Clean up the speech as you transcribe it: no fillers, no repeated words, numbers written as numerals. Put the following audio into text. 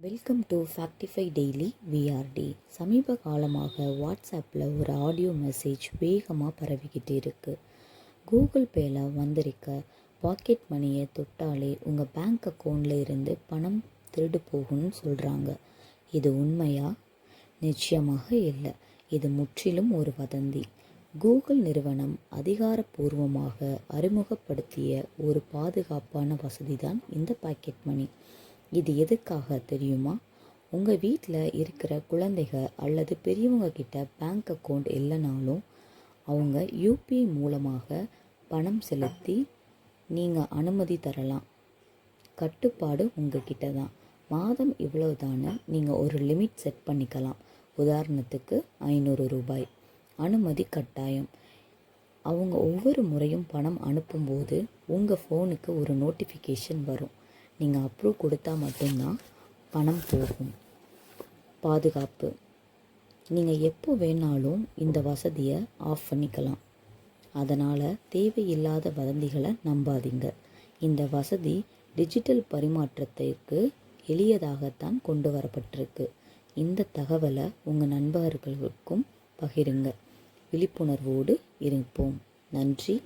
Welcome to Factify daily VRT. சமீப காலமாக வாட்ஸ்அப்பில் ஒரு ஆடியோ மெசேஜ் வேகமாக பரவிக்கிட்டு இருக்குது. கூகுள் பேயில் வந்திருக்க பாக்கெட் மணியை தொட்டாலே உங்கள் பேங்க் அக்கௌண்ட்டில் இருந்து பணம் திருடு போகும்னு சொல்கிறாங்க. இது உண்மையா? நிச்சயமாக இல்லை. இது முற்றிலும் ஒரு வதந்தி. கூகுள் நிறுவனம் அதிகாரப்பூர்வமாக அறிமுகப்படுத்திய ஒரு பாதுகாப்பான வசதி தான் இந்த பாக்கெட் மணி. இது எதுக்காக தெரியுமா? உங்கள் வீட்டில் இருக்கிற குழந்தைகள் அல்லது பெரியவங்க கிட்ட பேங்க் அக்கௌண்ட் இல்லைனாலும் அவங்க யூபிஐ மூலமாக பணம் செலுத்தி நீங்கள் அனுமதி தரலாம். கட்டுப்பாடு உங்ககிட்ட தான். மாதம் இவ்வளவுதானு நீங்கள் ஒரு லிமிட் செட் பண்ணிக்கலாம். உதாரணத்துக்கு 500 ரூபாய். அனுமதி கட்டாயம். அவங்க ஒவ்வொரு முறையும் பணம் அனுப்பும்போது உங்கள் ஃபோனுக்கு ஒரு நோட்டிஃபிகேஷன் வரும். நீங்கள் அப்ரூவ் கொடுத்தா மட்டும்தான் பணம் போகும். பாதுகாப்பு. நீங்கள் எப்போ வேணாலும் இந்த வசதியை ஆஃப் பண்ணிக்கலாம். அதனால் தேவையில்லாத வதந்திகளை நம்பாதீங்க. இந்த வசதி டிஜிட்டல் பரிமாற்றத்திற்கு எளியதாகத்தான் கொண்டு வரப்பட்டிருக்கு. இந்த தகவலை உங்கள் நண்பர்களுக்கும் பகிருங்க. விழிப்புணர்வோடு இருப்போம். நன்றி.